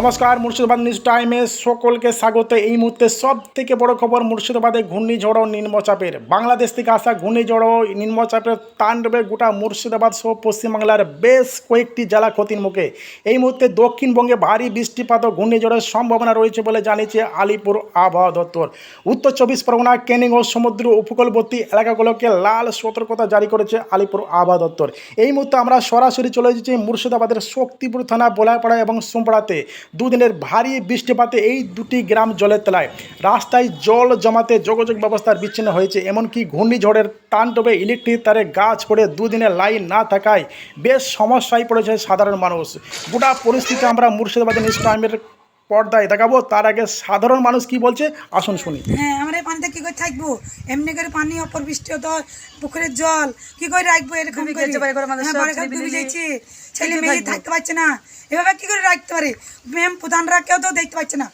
নমস্কার, মুর্শিদাবাদ নিউজ টাইমে সকলকে স্বাগত। এই মুহূর্তে সব থেকে বড় খবর মুর্শিদাবাদে ঘূর্ণিঝড় ও নিম্নচাপের। বাংলাদেশ থেকে আসা ঘূর্ণিঝড় ও নিম্নচাপের তাণ্ডবে গোটা মুর্শিদাবাদ সহ পশ্চিমবাংলার বেশ কয়েকটি জেলা ক্ষতির মুখে। এই মুহূর্তে দক্ষিণবঙ্গে ভারী বৃষ্টিপাত ও ঘূর্ণিঝড়ের সম্ভাবনা রয়েছে বলে জানিয়েছে আলিপুর আবহাওয়া দপ্তর। উত্তর চব্বিশ পরগনা, ক্যানিং ও সমুদ্র উপকূলবর্তী এলাকাগুলোকে লাল সতর্কতা জারি করেছে আলিপুর আবহাওয়া দপ্তর। এই মুহূর্তে আমরা সরাসরি চলে এসেছি মুর্শিদাবাদের শক্তিপুর থানা বোলাপাড়া এবং সোমপাড়াতে। দুদিনের ভারী বৃষ্টিপাতে এই দুটি গ্রাম জলের তলায়। রাস্তায় জল জমাতে যোগাযোগ ব্যবস্থার বিচ্ছিন্ন হয়েছে। এমনকি ঘূর্ণিঝড়ের তাণ্ডবে ইলেকট্রিক তারে গাছ পড়ে দুদিনের লাইন না থাকায় বেশ সমস্যায় পড়েছে সাধারণ মানুষ। গোটা পরিস্থিতি আমরা মুর্শিদাবাদ নিউজ টাইমের পর্দায় দেখাবো। তার আগে সাধারণ মানুষ কি বলছে আসুন শুনি। হ্যাঁ, আমরা এই পানিতে কি করে থাকবো? এমনি করে পানি অপর বৃষ্টি হতো, পুকুরের জল কি করে রাখবো? এরকম ডুবে যাচ্ছে, ছেলে মেয়ে থাকতে পারছে না। এভাবে কি করে রাখতে পারে? ম্যাম প্রধানরা কেউ তো দেখতে পাচ্ছে না।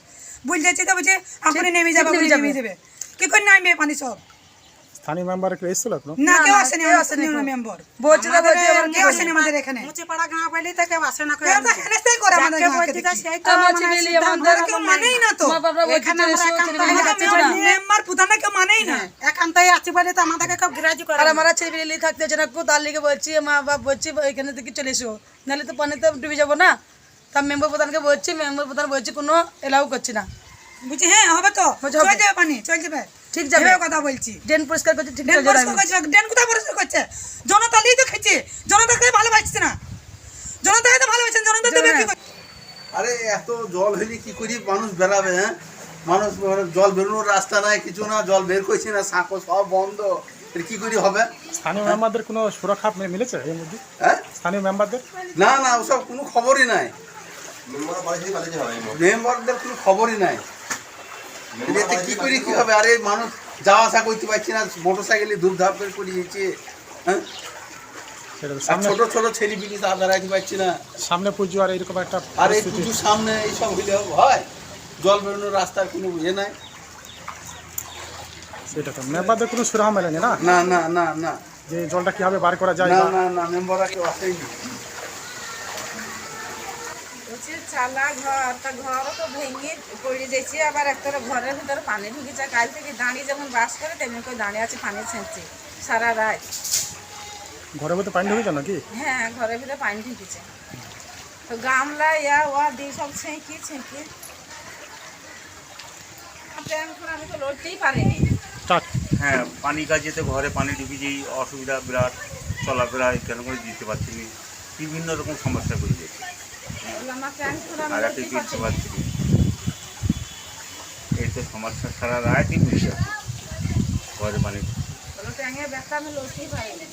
বুঝতে যাচ্ছে তো বুঝে আপনি নেমে যাবে, নেমে যাবে কি করে নামবে পানি সব? স্থানীয় মেম্বার কেউ এসেছিল না, কেউ আসেনি। মেম্বার বলছে কেউ আসেনি আমাদের এখানে। মুচিপাড়া গাঁ পাইলে তো কেউ আসে না, কেউ তো হেনেস্তাই করে আমাদের গাঁকে দেখি। কেউ মানেই না তো, মেম্বার প্রধানরা কেউ মানেই না। এখানটাই আছে বলে তো আমাদেরকে কেউ গ্রাজি করে। আর আমার ছেলেপিলে থাকতে হচ্ছে না, তার লিগে বলছি মা বাপ বলছি এখানে থেকে চলে এসো, নাহলে তো পানিতে ডুবে যাবো না। তার মেম্বার প্রধানকে বলছি, মেম্বার প্রধান বলছি কোনো এলাও করছি না। বুঝছি হ্যাঁ হবে তো, চলে যাবে পানি, চলে যাবে, ঠিক যাবে। কথা বলছি। ড্রেন পরিষ্কার করছে, ঠিক ড্রেন পরিষ্কার করছে, ড্রেন কোথায় পরিষ্কার করছে? জনতা লিয়ে তো খেছে, জনতাকে ভালোবাসছে না, জনতাকে তো ভালোবাসছেন, জনতা তো কি করে? আরে এত জল হইলে কি করি মানুষ বেরাবে? হ্যাঁ, মানুষ জল বেরোনোর রাস্তা নাই, কিছু না, জল বের করছে না, সাঁকো সব বন্ধ, কি করি হবে? স্থানীয় মেম্বারদের কোনো সুরক্ষা মিলেছে এর মধ্যে? হ্যাঁ, স্থানীয় মেম্বারদের না না, ওসব কোনো খবরই নাই। মেম্বারদের কোনো খবরই নাই। এতে কি করি কি হবে? আরে মানুষ যাওয়া আসা করতে পারছি না, মোটর সাইকেলে ধূপধাপ করে পড়ে যাচ্ছে। হ্যাঁ, ছোট ছোট ছেলে পিলি তা দাঁড়াইতে পারছি না। সামনে পুজো আর এরকম একটা, আর এই পুজোর সামনে এইসব হইলে হয়? জল বেরোনোর রাস্তার কোনো ইয়ে নাই। সেটা তো মেম্বারদের কোনো সুরাহা মেলেনি না, না না না না, যে জলটা কিভাবে বার করা যায়। না না না, মেম্বাররা কেউ আসেনি। চালা ঘর, তা ঘরও তো ভেঙে পড়ে যাচ্ছে, আবার একটা ঘরের ভিতরে পানি ঢুকেছে। কাল থেকে দাঁড়িয়ে যেমন বাস করে তেমনি করে দাঁড়িয়ে আছে, পানি ছেঁচছে সারা রাত। ঘরের ভিতরে পানি ঢুকেছে নাকি? হ্যাঁ, ঘরের ভিতরে পানি ঢুকেছে, তো গামলা ইয়া ওয়া দিয়ে সব ছেঁকি আমি তো লড়তেই পারিনি। হ্যাঁ, পানি কাজেতে ঘরে পানি ঢুকেছেই, অসুবিধা বিরাট, চলাফেরা কেন করে দিতে পারছি না, বিভিন্ন রকম সমস্যা করে দিয়েছে। আর একটা দিতে পারছি না, এই তো সমস্যা সারা রাতই বুঝতে ঘরে পানি ট্যাঙের ব্যথা আমি লড়তেই পারিনি।